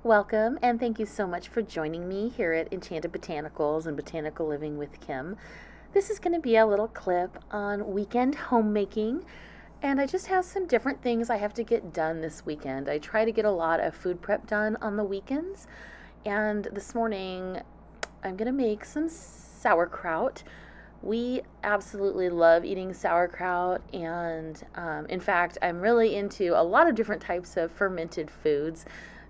Welcome, and thank you so much for joining me here at Enchanted Botanicals and Botanical Living with Kim. This is going to be a little clip on weekend homemaking, and I just have some different things I have to get done this weekend. I try to get a lot of food prep done on the weekends, and this morning I'm going to make some sauerkraut. We absolutely love eating sauerkraut, and in fact, I'm really into a lot of different types of fermented foods.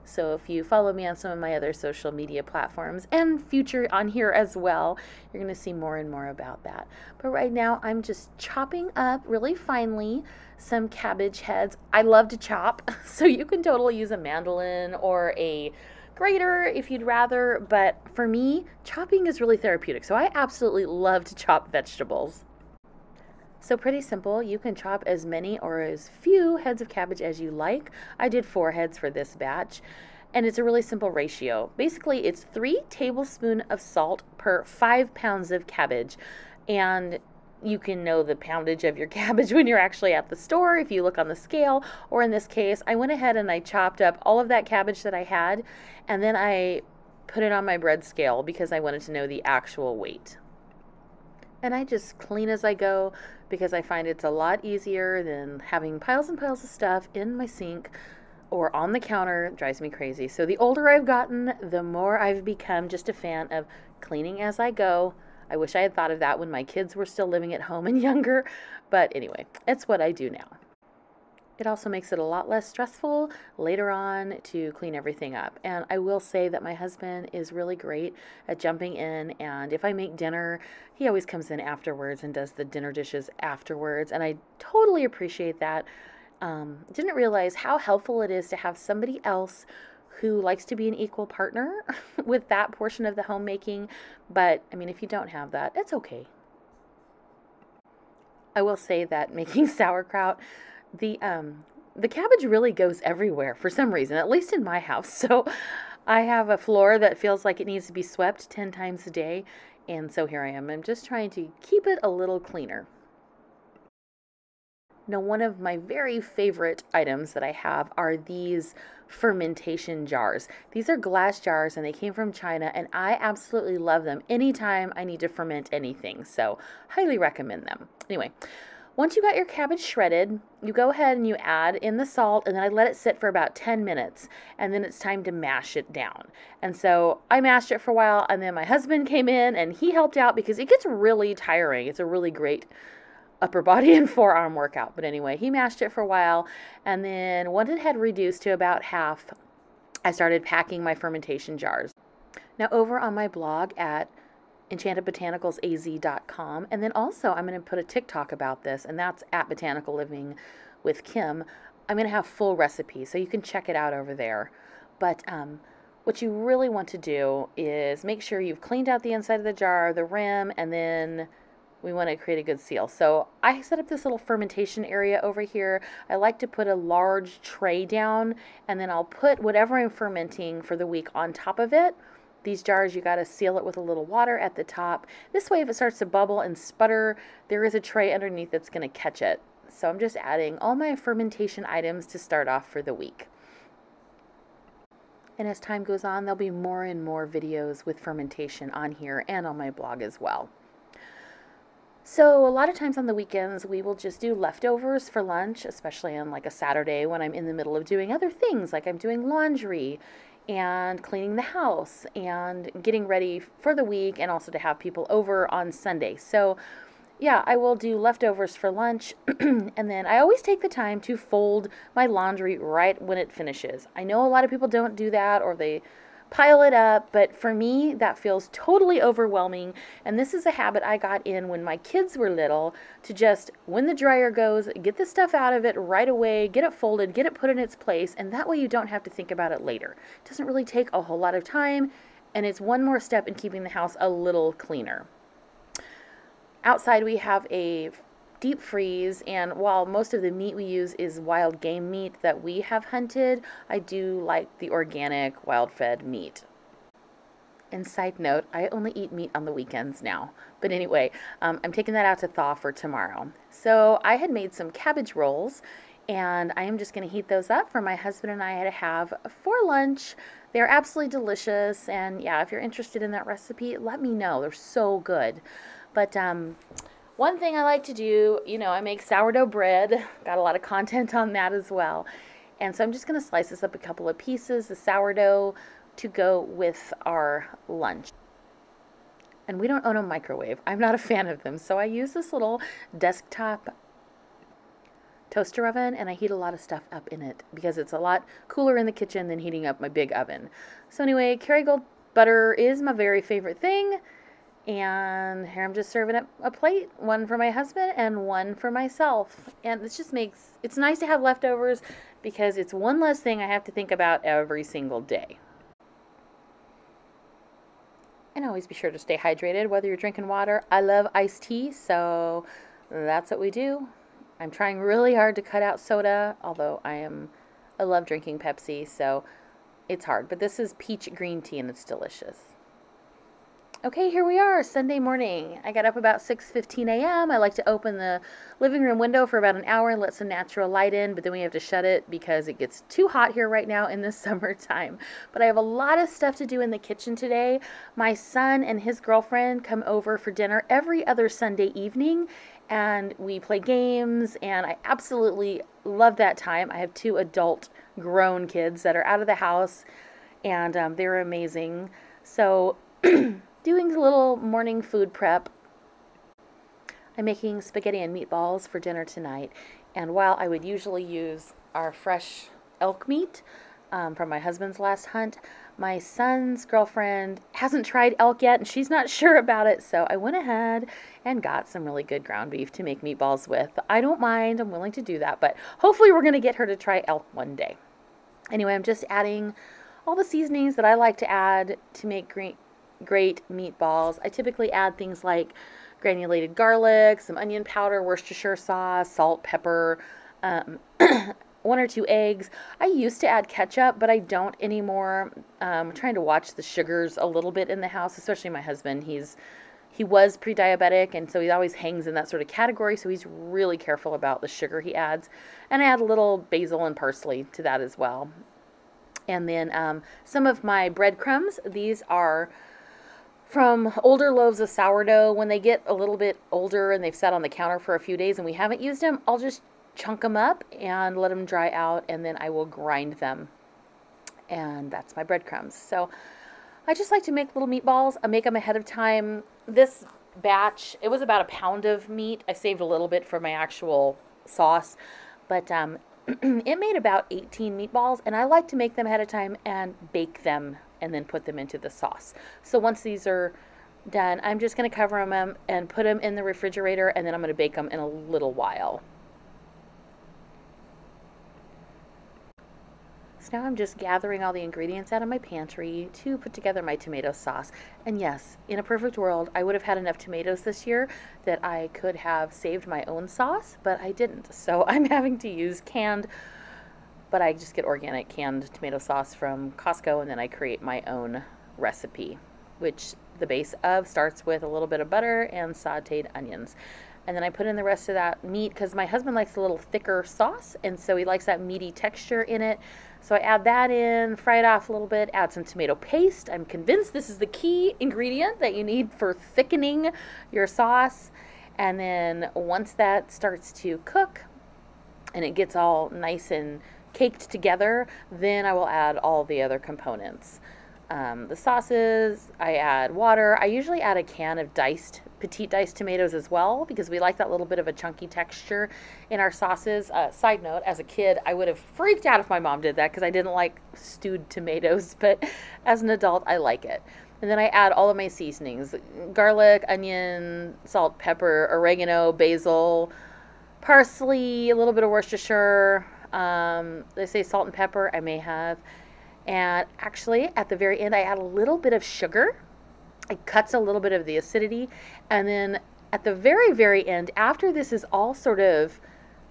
So if you follow me on some of my other social media platforms and future on here as well, you're going to see more and more about that. But right now, I'm just chopping up really finely some cabbage heads. I love to chop, so you can totally use a mandolin or a grater if you'd rather, but for me, chopping is really therapeutic, so I absolutely love to chop vegetables. So pretty simple. You can chop as many or as few heads of cabbage as you like. I did 4 heads for this batch, and it's a really simple ratio. Basically, it's 3 tablespoons of salt per 5 pounds of cabbage, and you can know the poundage of your cabbage when you're actually at the store if you look on the scale, or in this case, I went ahead and I chopped up all of that cabbage that I had, and then I put it on my bread scale because I wanted to know the actual weight. And I just clean as I go because I find it's a lot easier than having piles and piles of stuff in my sink or on the counter. It drives me crazy. So the older I've gotten, the more I've become just a fan of cleaning as I go. I wish I had thought of that when my kids were still living at home and younger, but anyway, it's what I do now. It also makes it a lot less stressful later on to clean everything up. And I will say that my husband is really great at jumping in, and if I make dinner, he always comes in afterwards and does the dinner dishes afterwards, and I totally appreciate that. Didn't realize how helpful it is to have somebody else who likes to be an equal partner with that portion of the homemaking, but I mean, if you don't have that, it's okay. I will say that making sauerkraut, the cabbage really goes everywhere for some reason, at least in my house. So I have a floor that feels like it needs to be swept 10 times a day, and so here I am. I'm just trying to keep it a little cleaner. Now, one of my very favorite items that I have are these fermentation jars. These are glass jars and they came from China, and I absolutely love them anytime I need to ferment anything. So, highly recommend them. Anyway, once you got your cabbage shredded, you go ahead and you add in the salt, and then I let it sit for about 10 minutes, and then it's time to mash it down. And so I mashed it for a while, and then my husband came in and he helped out because it gets really tiring. It's a really great upper body and forearm workout. But anyway, he mashed it for a while, and then once it had reduced to about half, I started packing my fermentation jars. Now, over on my blog at enchantedbotanicalsaz.com, and then also I'm going to put a TikTok about this, and that's at Botanical Living with Kim. I'm going to have full recipes, so you can check it out over there. But what you really want to do is make sure you've cleaned out the inside of the jar, the rim, and then we want to create a good seal. So I set up this little fermentation area over here. I like to put a large tray down, and then I'll put whatever I'm fermenting for the week on top of it. These jars, you got to seal it with a little water at the top. This way, if it starts to bubble and sputter, there is a tray underneath that's going to catch it. So I'm just adding all my fermentation items to start off for the week. And as time goes on, there'll be more and more videos with fermentation on here and on my blog as well. So a lot of times on the weekends, we will just do leftovers for lunch, especially on like a Saturday when I'm in the middle of doing other things, like I'm doing laundry and cleaning the house and getting ready for the week, and also to have people over on Sunday. So yeah, I will do leftovers for lunch, and then I always take the time to fold my laundry right when it finishes. I know a lot of people don't do that, or they pile it up, but for me, that feels totally overwhelming, and this is a habit I got in when my kids were little, to just, when the dryer goes, get the stuff out of it right away, get it folded, get it put in its place, and that way you don't have to think about it later. It doesn't really take a whole lot of time, and it's one more step in keeping the house a little cleaner. Outside we have a deep freeze, and while most of the meat we use is wild game meat that we have hunted, I do like the organic wild fed meat. And side note, I only eat meat on the weekends now. But anyway, I'm taking that out to thaw for tomorrow. So I had made some cabbage rolls, and I am just going to heat those up for my husband and I to have for lunch They're absolutely delicious, and yeah, if you're interested in that recipe, let me know. They're so good. But one thing I like to do, I make sourdough bread. Got a lot of content on that as well. And so I'm just going to slice this up a couple of pieces, the sourdough, to go with our lunch. And we don't own a microwave. I'm not a fan of them. So I use this little desktop toaster oven, and I heat a lot of stuff up in it because it's a lot cooler in the kitchen than heating up my big oven. So anyway, Kerrygold butter is my very favorite thing. And here I'm just serving up a plate, one for my husband and one for myself. And this just makes, it's nice to have leftovers because it's one less thing I have to think about every single day. And always be sure to stay hydrated, whether you're drinking water. I love iced tea, so that's what we do. I'm trying really hard to cut out soda, although I love drinking Pepsi, so it's hard. But this is peach green tea, and it's delicious. Okay, here we are, Sunday morning. I got up about 6:15 a.m. I like to open the living room window for about an hour and let some natural light in, but then we have to shut it because it gets too hot here right now in the summertime. But I have a lot of stuff to do in the kitchen today. My son and his girlfriend come over for dinner every other Sunday evening, and we play games, and I absolutely love that time. I have 2 adult grown kids that are out of the house, and they're amazing. So doing a little morning food prep. I'm making spaghetti and meatballs for dinner tonight. And while I would usually use our fresh elk meat from my husband's last hunt, my son's girlfriend hasn't tried elk yet and she's not sure about it. So I went ahead and got some really good ground beef to make meatballs with. I don't mind. I'm willing to do that. But hopefully we're going to get her to try elk one day. Anyway, I'm just adding all the seasonings that I like to add to make great meatballs. I typically add things like granulated garlic, some onion powder, Worcestershire sauce, salt, pepper, 1 or 2 eggs. I used to add ketchup, but I don't anymore. I'm trying to watch the sugars a little bit in the house, especially my husband. He was pre-diabetic, and so he always hangs in that sort of category, so he's really careful about the sugar he adds. And I add a little basil and parsley to that as well. And then some of my breadcrumbs. These are from older loaves of sourdough. When they get a little bit older and they've sat on the counter for a few days and we haven't used them, I'll just chunk them up and let them dry out, and then I will grind them. And that's my breadcrumbs. So I just like to make little meatballs. I make them ahead of time. This batch, it was about 1 pound of meat. I saved a little bit for my actual sauce, but it made about 18 meatballs, and I like to make them ahead of time and bake them and then put them into the sauce. So once these are done, I'm just going to cover them and put them in the refrigerator, and then I'm going to bake them in a little while. So now I'm just gathering all the ingredients out of my pantry to put together my tomato sauce. And yes, in a perfect world, I would have had enough tomatoes this year that I could have saved my own sauce, but I didn't. So I'm having to use canned, but I just get organic canned tomato sauce from Costco, and then I create my own recipe, which the base of starts with a little bit of butter and sauteed onions. And then I put in the rest of that meat because my husband likes a little thicker sauce, and so he likes that meaty texture in it. So I add that in, fry it off a little bit, add some tomato paste. I'm convinced this is the key ingredient that you need for thickening your sauce. And then once that starts to cook and it gets all nice and caked together, then I will add all the other components. The sauces, I add water. I usually add a can of petite diced tomatoes as well, because we like that little bit of a chunky texture in our sauces. Side note, as a kid, I would have freaked out if my mom did that because I didn't like stewed tomatoes, but as an adult, I like it. And then I add all of my seasonings: garlic, onion, salt, pepper, oregano, basil, parsley, a little bit of Worcestershire. They say salt and pepper. I may have. And actually, at the very end, I add a little bit of sugar. It cuts a little bit of the acidity. And then at the very, very end, after this is all sort of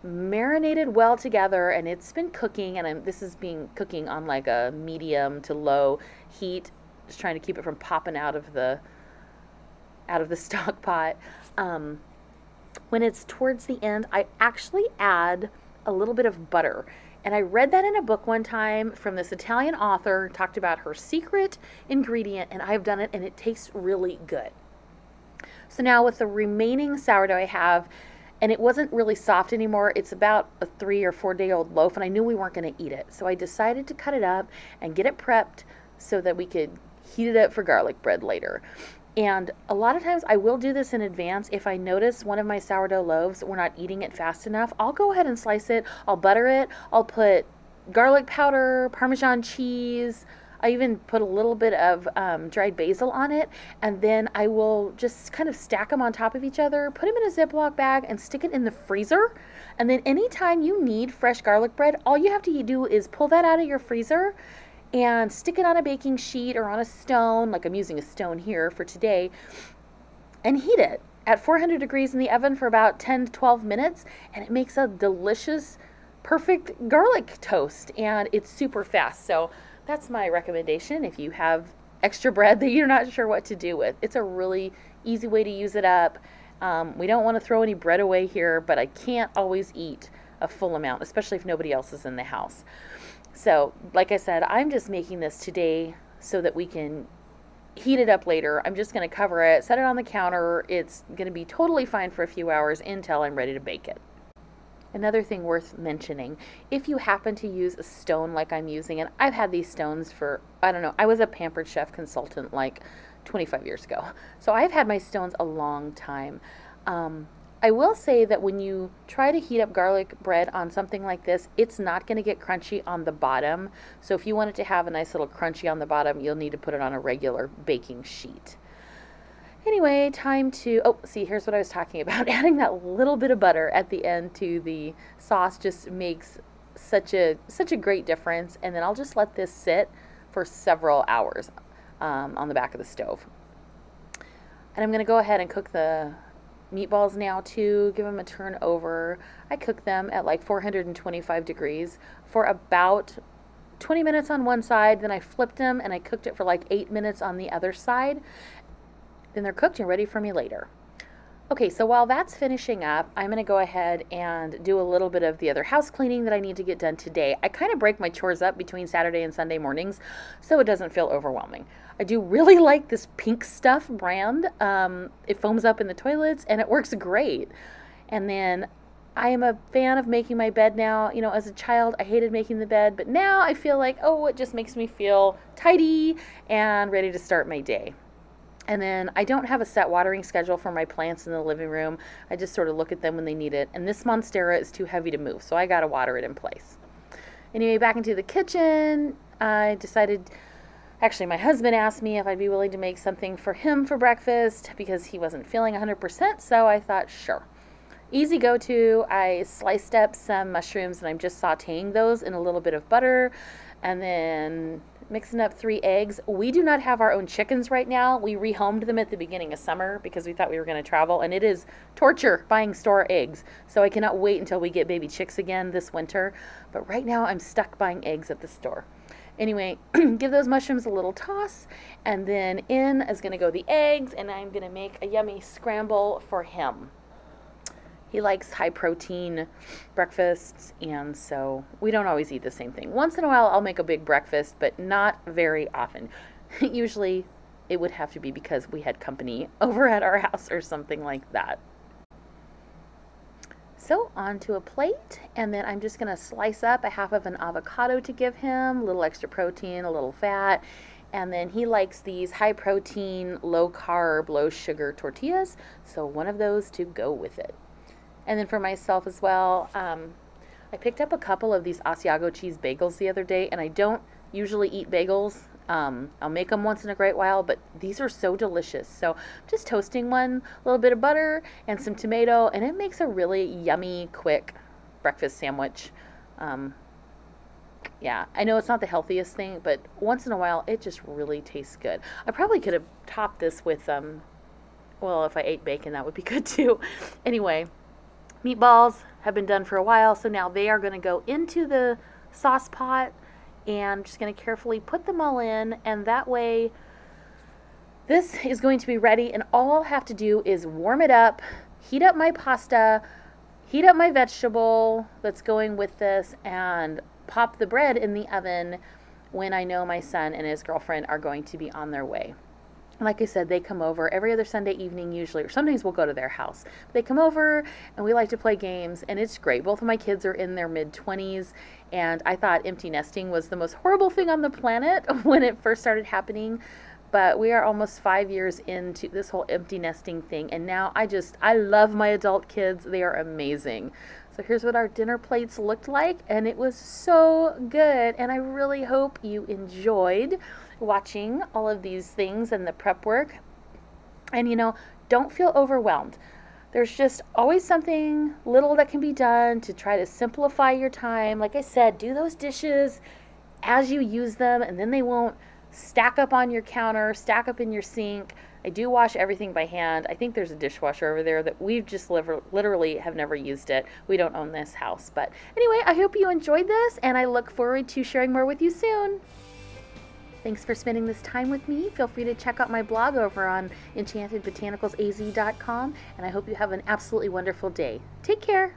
marinated well together and it's been cooking, and this is cooking on like a medium to low heat, just trying to keep it from popping out of the stock pot. When it's towards the end, I actually add a little bit of butter. And I read that in a book one time from this Italian author, talked about her secret ingredient, and I've done it and it tastes really good. So now with the remaining sourdough I have, and it wasn't really soft anymore, it's about a 3 or 4 day old loaf, and I knew we weren't going to eat it. So I decided to cut it up and get it prepped so that we could heat it up for garlic bread later. And a lot of times I will do this in advance. If I notice one of my sourdough loaves, we're not eating it fast enough, I'll go ahead and slice it. I'll butter it. I'll put garlic powder, Parmesan cheese. I even put a little bit of dried basil on it. And then I will just kind of stack them on top of each other, put them in a Ziploc bag, and stick it in the freezer. And then anytime you need fresh garlic bread, all you have to do is pull that out of your freezer and stick it on a baking sheet or on a stone, like I'm using a stone here for today, and heat it at 400 degrees in the oven for about 10 to 12 minutes, and it makes a delicious, perfect garlic toast, and it's super fast. So that's my recommendation if you have extra bread that you're not sure what to do with. It's a really easy way to use it up. We don't want to throw any bread away here, but I can't always eat a full amount, especially if nobody else is in the house. So, like I said, I'm just making this today so that we can heat it up later. I'm just going to cover it, set it on the counter. It's going to be totally fine for a few hours until I'm ready to bake it. Another thing worth mentioning, if you happen to use a stone like I'm using, and I've had these stones for, I don't know, I was a Pampered Chef consultant like 25 years ago. So I've had my stones a long time. I will say that when you try to heat up garlic bread on something like this, it's not going to get crunchy on the bottom. So if you want it to have a nice little crunchy on the bottom, you'll need to put it on a regular baking sheet. Anyway, time to, oh, see, here's what I was talking about. Adding that little bit of butter at the end to the sauce just makes such a great difference. And then I'll just let this sit for several hours on the back of the stove. And I'm going to go ahead and cook the meatballs now too, give them a turn over. I cooked them at like 425 degrees for about 20 minutes on one side, then I flipped them and I cooked it for like 8 minutes on the other side. Then they're cooked and ready for me later. Okay, so while that's finishing up, I'm going to go ahead and do a little bit of the other house cleaning that I need to get done today. I kind of break my chores up between Saturday and Sunday mornings so it doesn't feel overwhelming. I do really like this Pink Stuff brand. It foams up in the toilets and it works great. And then I am a fan of making my bed now. You know, as a child, I hated making the bed, but now I feel like, oh, it just makes me feel tidy and ready to start my day. And then I don't have a set watering schedule for my plants in the living room. I just sort of look at them when they need it. And this Monstera is too heavy to move, so I got to water it in place. Anyway, back into the kitchen. I decided, actually my husband asked me if I'd be willing to make something for him for breakfast because he wasn't feeling 100%, so I thought, sure. Easy go-to. I sliced up some mushrooms and I'm just sauteing those in a little bit of butter and then mixing up 3 eggs. We do not have our own chickens right now. We rehomed them at the beginning of summer because we thought we were going to travel, and it is torture buying store eggs. So I cannot wait until we get baby chicks again this winter. But right now I'm stuck buying eggs at the store. Anyway, give those mushrooms a little toss, and then in is going to go the eggs, and I'm going to make a yummy scramble for him. He likes high protein breakfasts, and so we don't always eat the same thing. Once in a while I'll make a big breakfast, but not very often. Usually it would have to be because we had company over at our house or something like that. So onto a plate, and then I'm just going to slice up a half of an avocado to give him, a little extra protein, a little fat. And then he likes these high protein, low carb, low sugar tortillas, so one of those to go with it. And then for myself as well, I picked up a couple of these Asiago cheese bagels the other day, and I don't usually eat bagels. I'll make them once in a great while, but these are so delicious. So just toasting one, a little bit of butter and some tomato, and it makes a really yummy, quick breakfast sandwich. Yeah, I know it's not the healthiest thing, but once in a while, it just really tastes good. I probably could have topped this with, well, if I ate bacon, that would be good too. Anyway. Meatballs have been done for a while, so now they are going to go into the sauce pot, and I'm just going to carefully put them all in, and that way this is going to be ready, and all I'll have to do is warm it up, heat up my pasta, heat up my vegetable that's going with this and pop the bread in the oven when I know my son and his girlfriend are going to be on their way. Like I said, they come over every other Sunday evening usually, or sometimes we'll go to their house. They come over and we like to play games, and it's great. Both of my kids are in their mid-20s, and I thought empty nesting was the most horrible thing on the planet when it first started happening. But we are almost 5 years into this whole empty nesting thing, and now I love my adult kids. They are amazing. So here's what our dinner plates looked like, and it was so good, and I really hope you enjoyed watching all of these things and the prep work. And don't feel overwhelmed. There's just always something little that can be done to try to simplify your time. Like I said, do those dishes as you use them, and then they won't stack up on your counter, stack up in your sink. I do wash everything by hand. I think there's a dishwasher over there that we've just literally have never used it. We don't own this house. But anyway, I hope you enjoyed this, and I look forward to sharing more with you soon. Thanks for spending this time with me. Feel free to check out my blog over on enchantedbotanicalsaz.com, and I hope you have an absolutely wonderful day. Take care.